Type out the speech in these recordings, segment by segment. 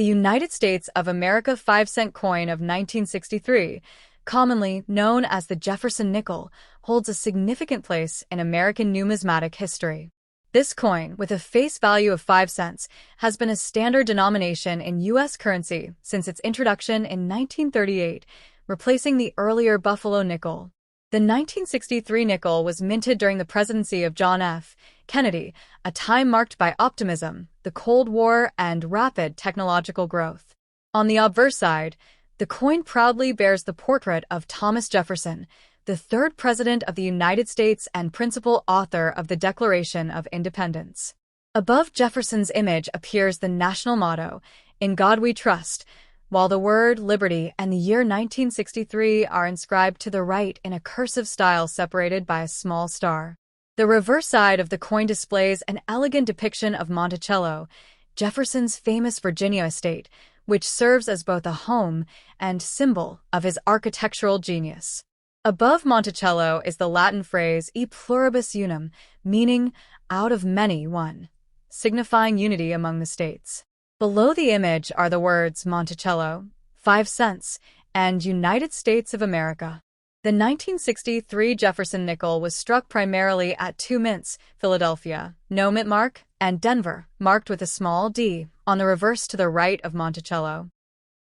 The United States of America 5-cent coin of 1963, commonly known as the Jefferson Nickel, holds a significant place in American numismatic history. This coin, with a face value of 5 cents, has been a standard denomination in U.S. currency since its introduction in 1938, replacing the earlier Buffalo nickel. The 1963 nickel was minted during the presidency of John F. Kennedy, a time marked by optimism, the Cold War, and rapid technological growth. On the obverse side, the coin proudly bears the portrait of Thomas Jefferson, the third President of the United States and principal author of the Declaration of Independence. Above Jefferson's image appears the national motto, "In God We Trust," while the word liberty and the year 1963 are inscribed to the right in a cursive style separated by a small star. The reverse side of the coin displays an elegant depiction of Monticello, Jefferson's famous Virginia estate, which serves as both a home and symbol of his architectural genius. Above Monticello is the Latin phrase e pluribus unum, meaning out of many one, signifying unity among the states. Below the image are the words Monticello, 5 cents, and United States of America. The 1963 Jefferson nickel was struck primarily at two mints, Philadelphia, no mint mark, and Denver, marked with a small d, on the reverse to the right of Monticello.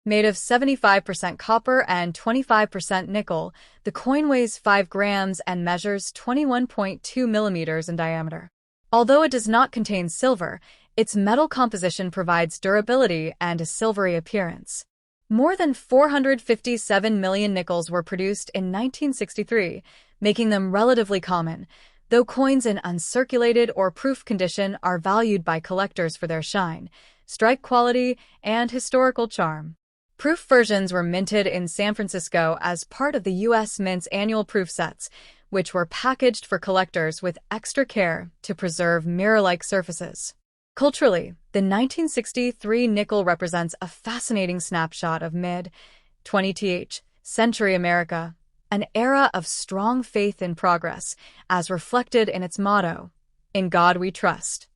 Made of 75% copper and 25% nickel, the coin weighs 5 grams and measures 21.2 millimeters in diameter. Although it does not contain silver, its metal composition provides durability and a silvery appearance. More than 457 million nickels were produced in 1963, making them relatively common, though coins in uncirculated or proof condition are valued by collectors for their shine, strike quality, and historical charm. Proof versions were minted in San Francisco as part of the U.S. Mint's annual proof sets, which were packaged for collectors with extra care to preserve mirror-like surfaces. Culturally, the 1963 nickel represents a fascinating snapshot of mid-20th century America, an era of strong faith in progress, as reflected in its motto, "In God We Trust."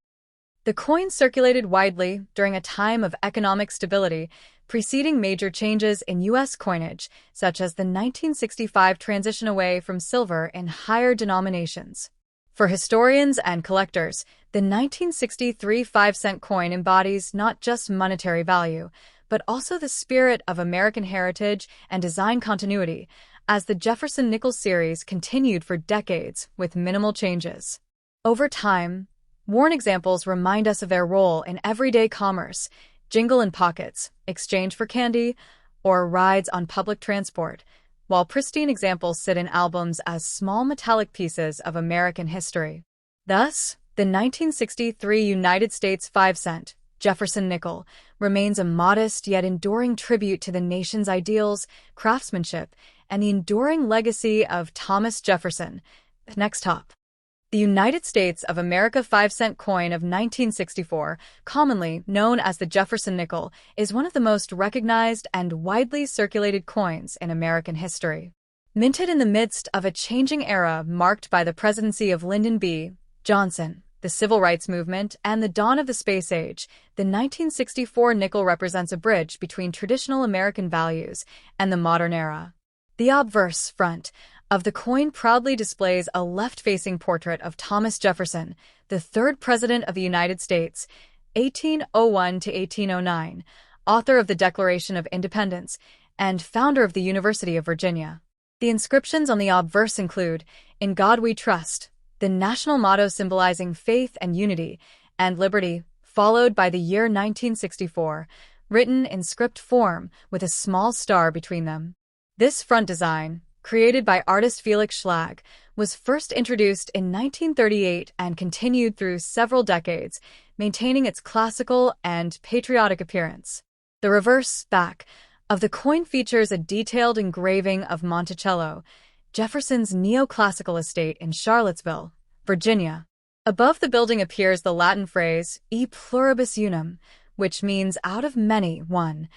The coin circulated widely during a time of economic stability, preceding major changes in U.S. coinage, such as the 1965 transition away from silver in higher denominations. For historians and collectors, the 1963 5-cent coin embodies not just monetary value, but also the spirit of American heritage and design continuity, as the Jefferson Nickel series continued for decades with minimal changes. Over time, worn examples remind us of their role in everyday commerce, jingle in pockets, exchange for candy, or rides on public transport, while pristine examples sit in albums as small metallic pieces of American history. Thus, the 1963 United States 5-cent Jefferson Nickel remains a modest yet enduring tribute to the nation's ideals, craftsmanship, and the enduring legacy of Thomas Jefferson. Next top. The United States of America 5-cent coin of 1964, commonly known as the Jefferson Nickel, is one of the most recognized and widely circulated coins in American history. Minted in the midst of a changing era marked by the presidency of Lyndon B. Johnson, the Civil Rights Movement, and the dawn of the space age, the 1964 nickel represents a bridge between traditional American values and the modern era. The obverse front of the coin proudly displays a left-facing portrait of Thomas Jefferson, the third President of the United States, 1801 to 1809, author of the Declaration of Independence, and founder of the University of Virginia. The inscriptions on the obverse include, "In God We Trust," the national motto symbolizing faith and unity, and liberty, followed by the year 1964, written in script form with a small star between them. This front design, created by artist Felix Schlag, was first introduced in 1938 and continued through several decades, maintaining its classical and patriotic appearance. The reverse back of the coin features a detailed engraving of Monticello, Jefferson's neoclassical estate in Charlottesville, Virginia. Above the building appears the Latin phrase e pluribus unum, which means out of many one,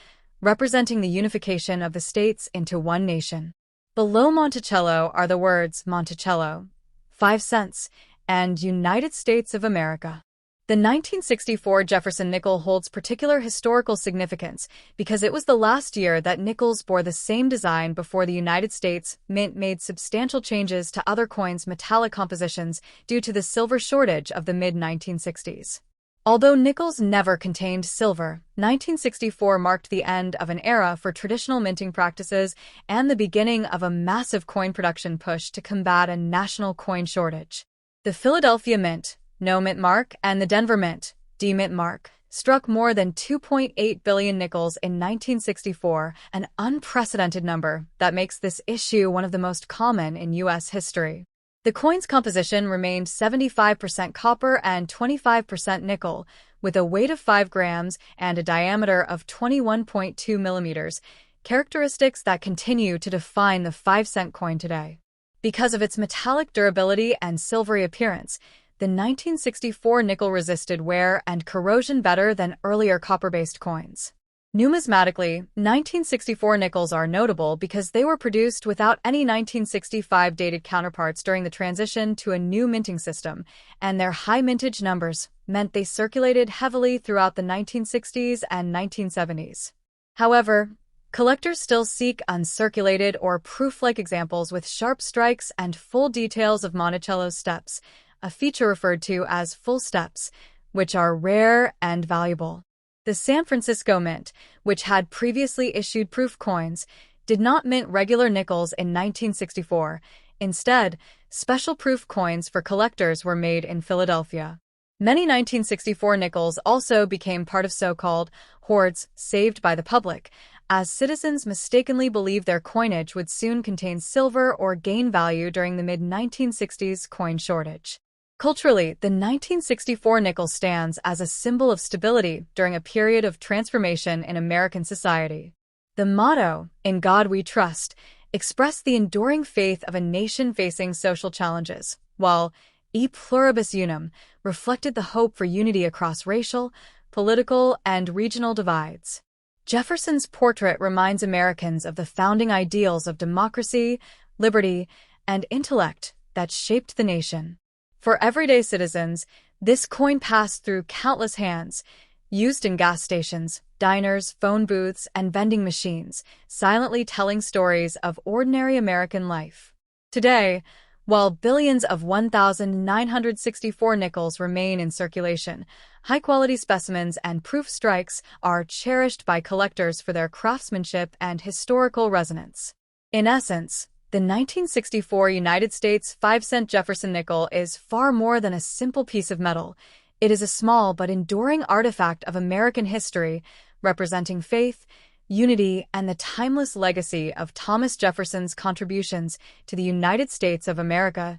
representing the unification of the states into one nation. Below Monticello are the words Monticello, 5 cents, and United States of America. The 1964 Jefferson nickel holds particular historical significance because it was the last year that nickels bore the same design before the United States Mint made substantial changes to other coins' metallic compositions due to the silver shortage of the mid-1960s. Although nickels never contained silver, 1964 marked the end of an era for traditional minting practices and the beginning of a massive coin production push to combat a national coin shortage. The Philadelphia Mint, No Mint Mark, and the Denver Mint, D Mint Mark, struck more than 2.8 billion nickels in 1964, an unprecedented number that makes this issue one of the most common in U.S. history. The coin's composition remained 75% copper and 25% nickel, with a weight of 5 grams and a diameter of 21.2 millimeters, characteristics that continue to define the 5-cent coin today. Because of its metallic durability and silvery appearance, the 1964 nickel resisted wear and corrosion better than earlier copper-based coins. Numismatically, 1964 nickels are notable because they were produced without any 1965 dated counterparts during the transition to a new minting system, and their high mintage numbers meant they circulated heavily throughout the 1960s and 1970s. However, collectors still seek uncirculated or proof-like examples with sharp strikes and full details of Monticello's steps, a feature referred to as full steps, which are rare and valuable. The San Francisco Mint, which had previously issued proof coins, did not mint regular nickels in 1964. Instead, special proof coins for collectors were made in Philadelphia. Many 1964 nickels also became part of so-called hoards saved by the public, as citizens mistakenly believed their coinage would soon contain silver or gain value during the mid-1960s coin shortage. Culturally, the 1964 nickel stands as a symbol of stability during a period of transformation in American society. The motto, "In God We Trust," expressed the enduring faith of a nation facing social challenges, while E Pluribus Unum reflected the hope for unity across racial, political, and regional divides. Jefferson's portrait reminds Americans of the founding ideals of democracy, liberty, and intellect that shaped the nation. For everyday citizens, this coin passed through countless hands, used in gas stations, diners, phone booths, and vending machines, silently telling stories of ordinary American life. Today, while billions of 1,964 nickels remain in circulation, high-quality specimens and proof strikes are cherished by collectors for their craftsmanship and historical resonance. In essence, the 1964 United States 5-cent Jefferson nickel is far more than a simple piece of metal. It is a small but enduring artifact of American history, representing faith, unity, and the timeless legacy of Thomas Jefferson's contributions to the United States of America.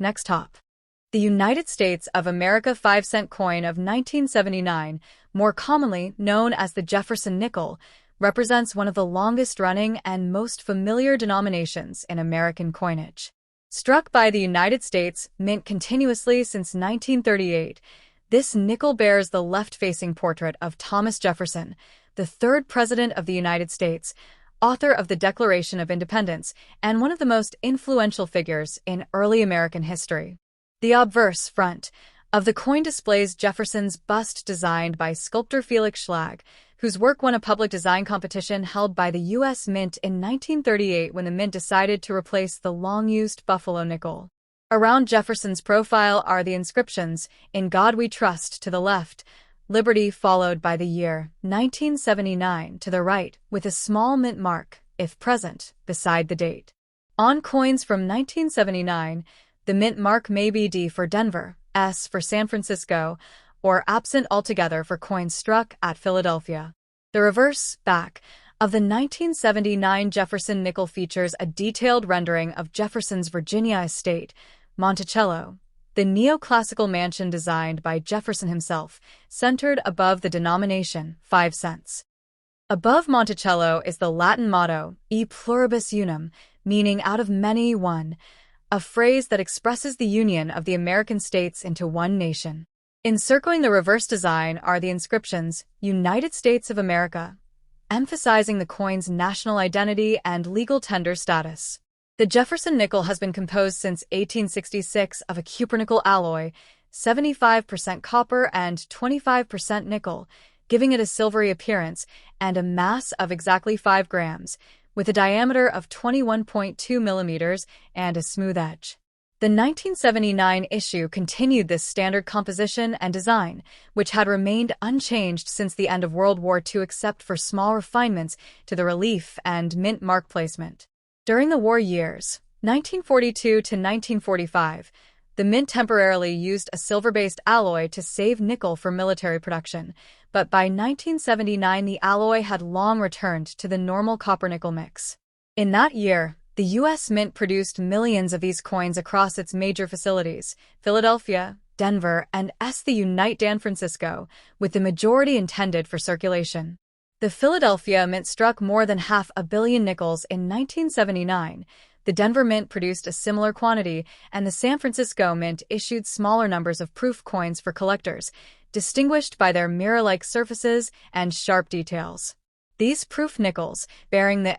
Next top. The United States of America 5-cent coin of 1979, more commonly known as the Jefferson Nickel, represents one of the longest-running and most familiar denominations in American coinage. Struck by the United States Mint continuously since 1938, this nickel bears the left-facing portrait of Thomas Jefferson, the third President of the United States, author of the Declaration of Independence, and one of the most influential figures in early American history. The obverse front of the coin displays Jefferson's bust designed by sculptor Felix Schlag, whose work won a public design competition held by the U.S. Mint in 1938 when the Mint decided to replace the long-used Buffalo nickel. Around Jefferson's profile are the inscriptions, "In God We Trust" to the left, "Liberty" followed by the year 1979 to the right, with a small mint mark, if present, beside the date. On coins from 1979, the mint mark may be D for Denver, S for San Francisco, or absent altogether for coins struck at Philadelphia. The reverse back of the 1979 Jefferson nickel features a detailed rendering of Jefferson's Virginia estate, Monticello, the neoclassical mansion designed by Jefferson himself, centered above the denomination 5 cents. Above Monticello is the Latin motto, E Pluribus Unum, meaning out of many one, a phrase that expresses the union of the American states into one nation. Encircling the reverse design are the inscriptions, United States of America, emphasizing the coin's national identity and legal tender status. The Jefferson nickel has been composed since 1866 of a cupronickel alloy, 75% copper and 25% nickel, giving it a silvery appearance and a mass of exactly 5 grams, with a diameter of 21.2 millimeters and a smooth edge. The 1979 issue continued this standard composition and design, which had remained unchanged since the end of World War II except for small refinements to the relief and mint mark placement. During the war years, 1942 to 1945, the mint temporarily used a silver-based alloy to save nickel for military production, but by 1979 the alloy had long returned to the normal copper-nickel mix. In that year, the U.S. Mint produced millions of these coins across its major facilities, Philadelphia, Denver, and the Unite Dan Francisco, with the majority intended for circulation. The Philadelphia Mint struck more than 500 million nickels in 1979, the Denver Mint produced a similar quantity, and the San Francisco Mint issued smaller numbers of proof coins for collectors, distinguished by their mirror-like surfaces and sharp details. These proof nickels, bearing the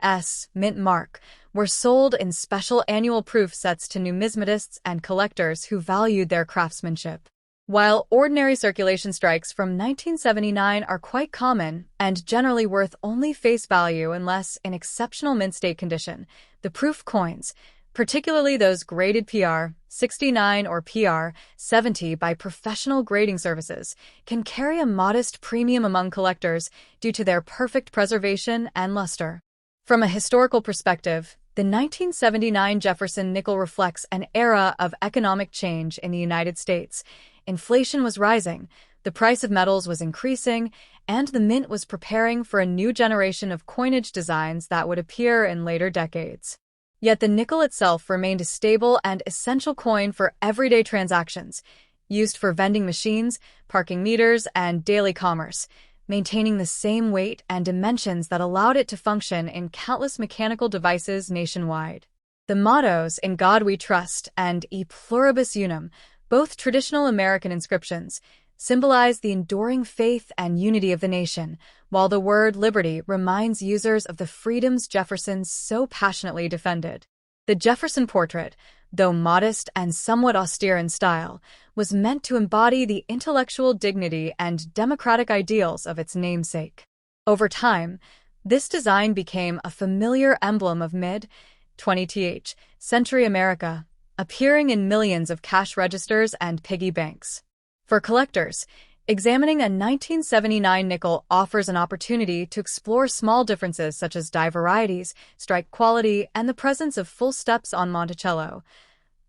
Mint mark, were sold in special annual proof sets to numismatists and collectors who valued their craftsmanship. While ordinary circulation strikes from 1979 are quite common and generally worth only face value unless in exceptional mint state condition, the proof coins, particularly those graded PR 69 or PR 70 by professional grading services, can carry a modest premium among collectors due to their perfect preservation and luster. From a historical perspective, the 1979 Jefferson Nickel reflects an era of economic change in the United States. Inflation was rising, the price of metals was increasing, and the mint was preparing for a new generation of coinage designs that would appear in later decades. Yet the nickel itself remained a stable and essential coin for everyday transactions, used for vending machines, parking meters, and daily commerce, maintaining the same weight and dimensions that allowed it to function in countless mechanical devices nationwide. The mottos "In God We Trust" and "E Pluribus Unum," both traditional American inscriptions, symbolize the enduring faith and unity of the nation, while the word liberty reminds users of the freedoms Jefferson so passionately defended. The Jefferson portrait, though modest and somewhat austere in style, was meant to embody the intellectual dignity and democratic ideals of its namesake. Over time, this design became a familiar emblem of mid-20th century America, appearing in millions of cash registers and piggy banks. For collectors, examining a 1979 nickel offers an opportunity to explore small differences such as die varieties, strike quality, and the presence of full steps on Monticello,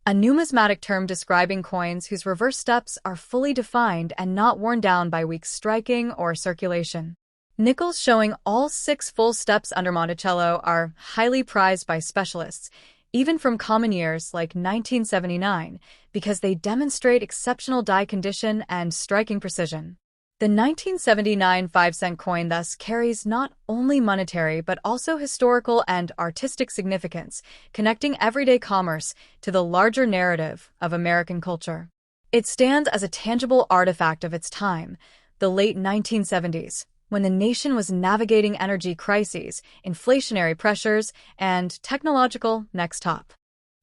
a numismatic term describing coins whose reverse steps are fully defined and not worn down by weak striking or circulation. Nickels showing all 6 full steps under Monticello are highly prized by specialists, even from common years like 1979, because they demonstrate exceptional die condition and striking precision. The 1979 5-cent coin thus carries not only monetary but also historical and artistic significance, connecting everyday commerce to the larger narrative of American culture. It stands as a tangible artifact of its time, the late 1970s, when the nation was navigating energy crises, inflationary pressures, and technological next top.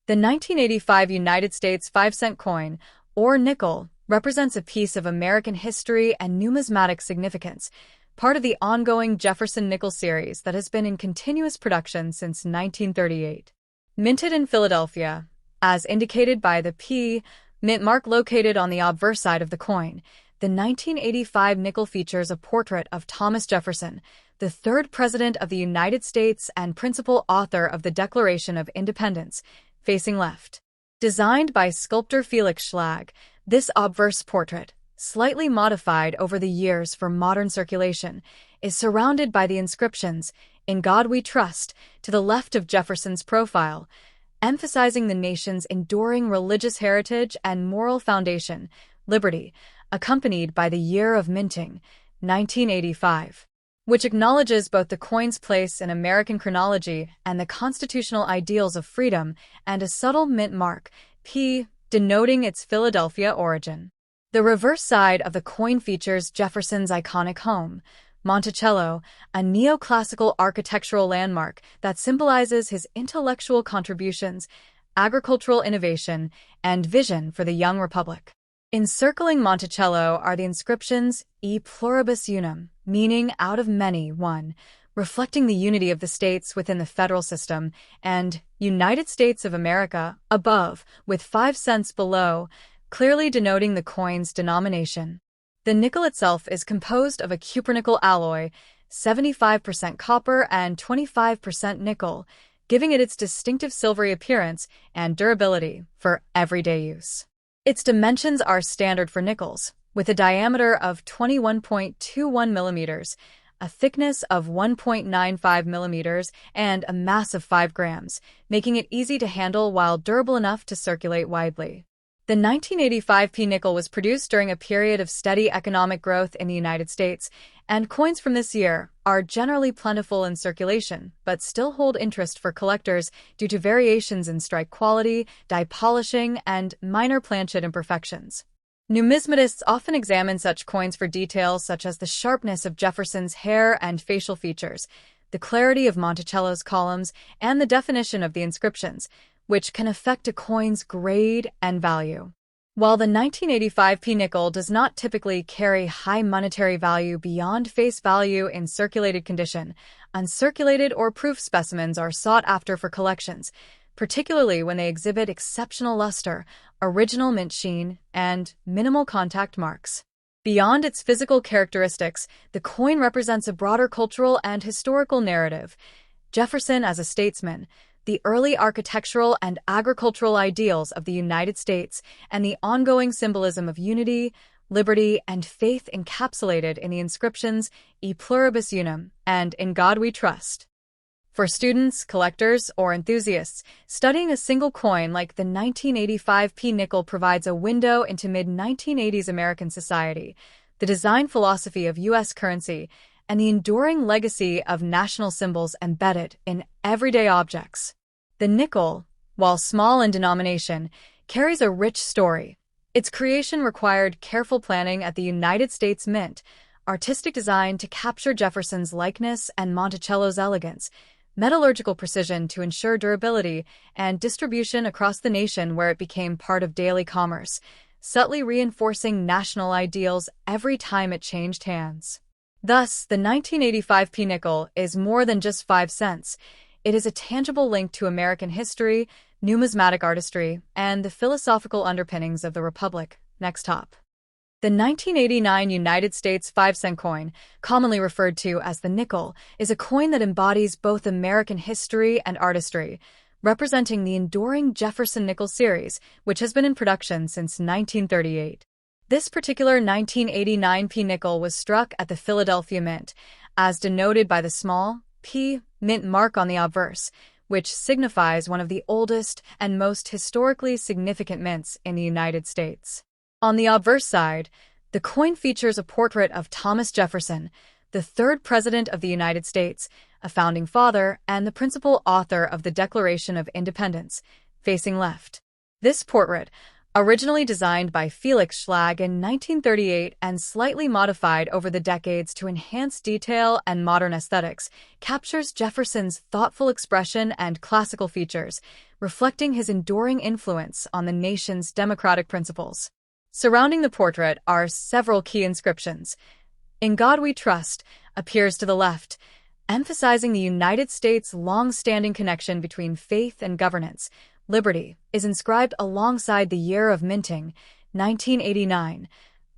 The 1985 United States 5-cent coin, or nickel, represents a piece of American history and numismatic significance, part of the ongoing Jefferson Nickel series that has been in continuous production since 1938. Minted in Philadelphia, as indicated by the P mint mark located on the obverse side of the coin, the 1985 nickel features a portrait of Thomas Jefferson, the 3rd President of the United States and principal author of the Declaration of Independence, facing left. Designed by sculptor Felix Schlag, this obverse portrait, slightly modified over the years for modern circulation, is surrounded by the inscriptions, "In God We Trust," to the left of Jefferson's profile, emphasizing the nation's enduring religious heritage and moral foundation, liberty, accompanied by the year of minting, 1985, which acknowledges both the coin's place in American chronology and the constitutional ideals of freedom, and a subtle mint mark, P, denoting its Philadelphia origin. The reverse side of the coin features Jefferson's iconic home, Monticello, a neoclassical architectural landmark that symbolizes his intellectual contributions, agricultural innovation, and vision for the young republic. Encircling Monticello are the inscriptions E pluribus unum, meaning out of many, one, reflecting the unity of the states within the federal system, and United States of America, above, with 5 cents below, clearly denoting the coin's denomination. The nickel itself is composed of a cupronickel alloy, 75% copper and 25% nickel, giving it its distinctive silvery appearance and durability for everyday use. Its dimensions are standard for nickels, with a diameter of 21.21 millimeters, a thickness of 1.95 millimeters, and a mass of 5 grams, making it easy to handle while durable enough to circulate widely. The 1985 P nickel was produced during a period of steady economic growth in the United States, and coins from this year are generally plentiful in circulation, but still hold interest for collectors due to variations in strike quality, die polishing, and minor planchet imperfections. Numismatists often examine such coins for details such as the sharpness of Jefferson's hair and facial features, the clarity of Monticello's columns, and the definition of the inscriptions, which can affect a coin's grade and value. While the 1985 P nickel does not typically carry high monetary value beyond face value in circulated condition, uncirculated or proof specimens are sought after for collections, particularly when they exhibit exceptional luster, original mint sheen, and minimal contact marks. Beyond its physical characteristics, the coin represents a broader cultural and historical narrative. Jefferson as a statesman, the early architectural and agricultural ideals of the United States, and the ongoing symbolism of unity, liberty, and faith encapsulated in the inscriptions E pluribus unum and In God We Trust. For students, collectors, or enthusiasts, studying a single coin like the 1985 P nickel provides a window into mid-1980s American society, the design philosophy of U.S. currency, and the enduring legacy of national symbols embedded in everyday objects. The nickel, while small in denomination, carries a rich story. Its creation required careful planning at the United States Mint, artistic design to capture Jefferson's likeness and Monticello's elegance, metallurgical precision to ensure durability, and distribution across the nation where it became part of daily commerce, subtly reinforcing national ideals every time it changed hands. Thus, the 1985 P nickel is more than just 5 cents. It is a tangible link to American history, numismatic artistry, and the philosophical underpinnings of the Republic. Next top. The 1989 United States 5-cent coin, commonly referred to as the nickel, is a coin that embodies both American history and artistry, representing the enduring Jefferson Nickel series, which has been in production since 1938. This particular 1989 P nickel was struck at the Philadelphia Mint, as denoted by the small P mint mark on the obverse, which signifies one of the oldest and most historically significant mints in the United States. On the obverse side, the coin features a portrait of Thomas Jefferson, the third President of the United States, a founding father, and the principal author of the Declaration of Independence, facing left. This portrait, originally designed by Felix Schlag in 1938 and slightly modified over the decades to enhance detail and modern aesthetics, captures Jefferson's thoughtful expression and classical features, reflecting his enduring influence on the nation's democratic principles. Surrounding the portrait are several key inscriptions. In God We Trust appears to the left, emphasizing the United States' long-standing connection between faith and governance. Liberty is inscribed alongside the year of minting, 1989,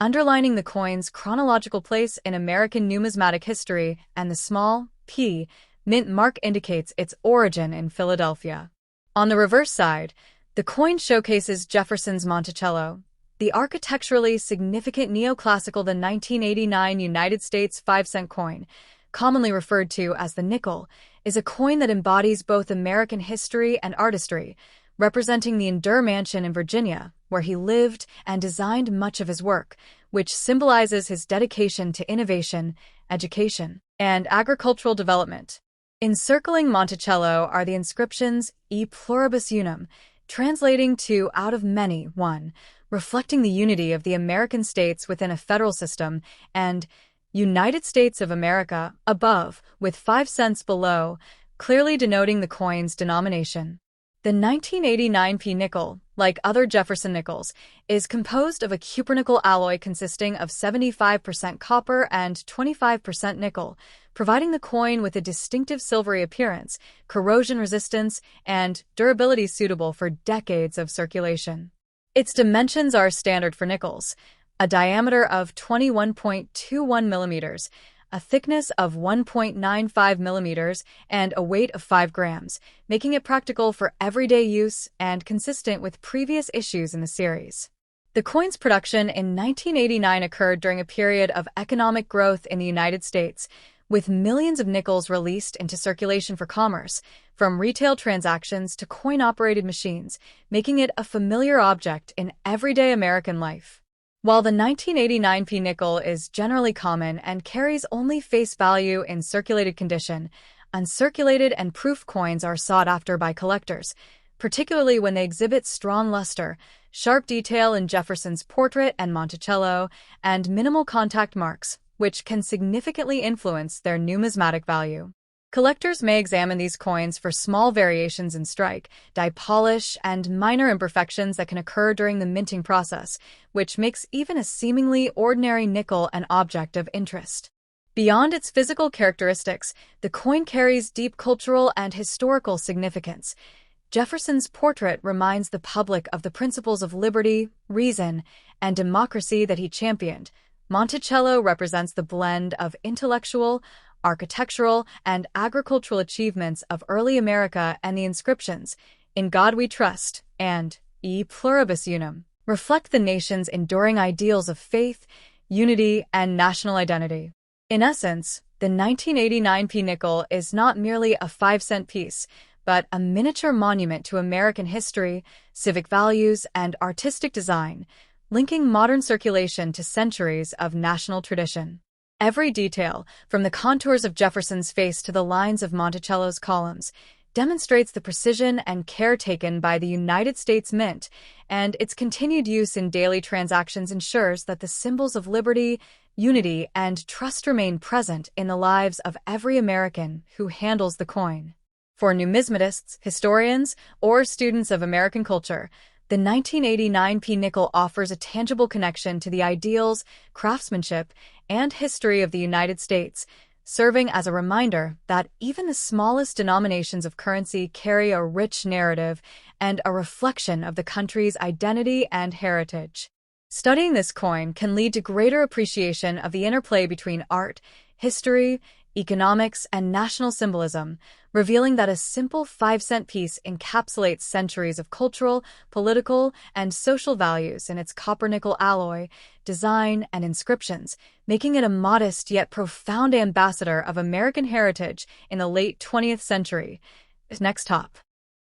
underlining the coin's chronological place in American numismatic history, and the small P mint mark indicates its origin in Philadelphia. On the reverse side, the coin showcases Jefferson's Monticello, the architecturally significant neoclassical. The 1989 United States 5-cent coin, commonly referred to as the nickel, is a coin that embodies both American history and artistry, representing the Endure Mansion in Virginia, where he lived and designed much of his work, which symbolizes his dedication to innovation, education, and agricultural development. Encircling Monticello are the inscriptions E pluribus unum, translating to out of many, one, reflecting the unity of the American states within a federal system, and United States of America, above, with 5 cents below, clearly denoting the coin's denomination. The 1989 P nickel, like other Jefferson nickels, is composed of a cupronickel alloy consisting of 75% copper and 25% nickel, providing the coin with a distinctive silvery appearance, corrosion resistance, and durability suitable for decades of circulation. Its dimensions are standard for nickels: a diameter of 21.21 millimeters, a thickness of 1.95 millimeters, and a weight of 5 grams, making it practical for everyday use and consistent with previous issues in the series. The coin's production in 1989 occurred during a period of economic growth in the United States, with millions of nickels released into circulation for commerce, from retail transactions to coin-operated machines, making it a familiar object in everyday American life. While the 1989 P nickel is generally common and carries only face value in circulated condition, uncirculated and proof coins are sought after by collectors, particularly when they exhibit strong luster, sharp detail in Jefferson's portrait and Monticello, and minimal contact marks, which can significantly influence their numismatic value. Collectors may examine these coins for small variations in strike, die polish, and minor imperfections that can occur during the minting process, which makes even a seemingly ordinary nickel an object of interest. Beyond its physical characteristics, the coin carries deep cultural and historical significance. Jefferson's portrait reminds the public of the principles of liberty, reason, and democracy that he championed. Monticello represents the blend of intellectual, architectural, and agricultural achievements of early America, and the inscriptions, "In God We Trust," and "E Pluribus Unum," reflect the nation's enduring ideals of faith, unity, and national identity. In essence, the 1989 P nickel is not merely a 5-cent piece, but a miniature monument to American history, civic values, and artistic design, linking modern circulation to centuries of national tradition. Every detail, from the contours of Jefferson's face to the lines of Monticello's columns, demonstrates the precision and care taken by the United States Mint, and its continued use in daily transactions ensures that the symbols of liberty, unity, and trust remain present in the lives of every American who handles the coin. For numismatists, historians, or students of American culture, the 1989 P nickel offers a tangible connection to the ideals, craftsmanship, and history of the United States, serving as a reminder that even the smallest denominations of currency carry a rich narrative and a reflection of the country's identity and heritage. Studying this coin can lead to greater appreciation of the interplay between art, history, economics, and national symbolism, revealing that a simple 5-cent piece encapsulates centuries of cultural, political, and social values in its copper-nickel alloy, design, and inscriptions, making it a modest yet profound ambassador of American heritage in the late 20th century. Next top.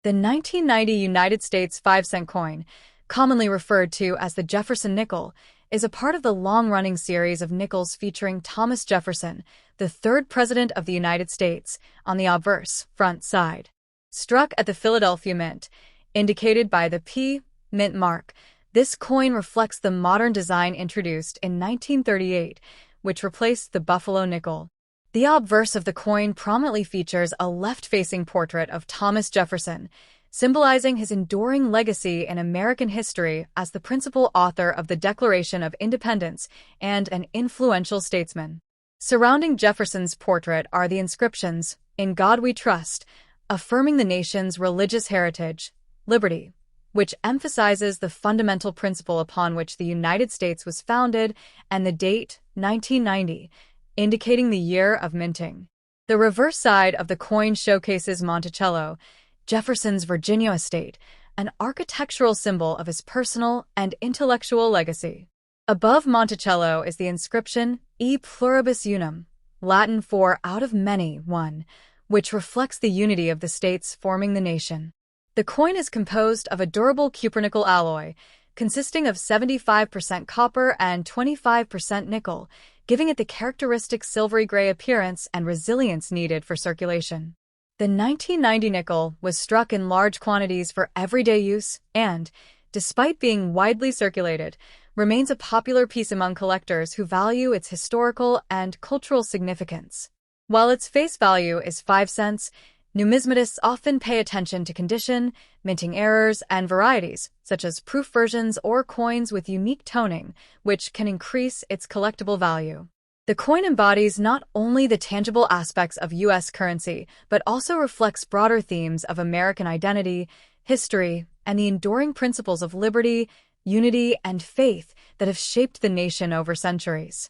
The 1990 United States 5-cent coin, commonly referred to as the Jefferson Nickel, is a part of the long-running series of nickels featuring Thomas Jefferson, the third President of the United States, on the obverse, front side. Struck at the Philadelphia Mint, indicated by the P. Mint mark, this coin reflects the modern design introduced in 1938, which replaced the Buffalo nickel. The obverse of the coin prominently features a left-facing portrait of Thomas Jefferson, symbolizing his enduring legacy in American history as the principal author of the Declaration of Independence and an influential statesman. Surrounding Jefferson's portrait are the inscriptions, "In God We Trust," affirming the nation's religious heritage, liberty, which emphasizes the fundamental principle upon which the United States was founded, and the date, 1990, indicating the year of minting. The reverse side of the coin showcases Monticello, Jefferson's Virginia estate, an architectural symbol of his personal and intellectual legacy. Above Monticello is the inscription, "E Pluribus Unum," Latin for "out of many, one," which reflects the unity of the states forming the nation. The coin is composed of a durable cupronickel alloy, consisting of 75% copper and 25% nickel, giving it the characteristic silvery gray appearance and resilience needed for circulation. The 1990 nickel was struck in large quantities for everyday use and, despite being widely circulated, remains a popular piece among collectors who value its historical and cultural significance. While its face value is 5 cents, Numismatists often pay attention to condition, minting errors, and varieties, such as proof versions or coins with unique toning, which can increase its collectible value. The coin embodies not only the tangible aspects of U.S. currency, but also reflects broader themes of American identity, history, and the enduring principles of liberty, unity, and faith that have shaped the nation over centuries.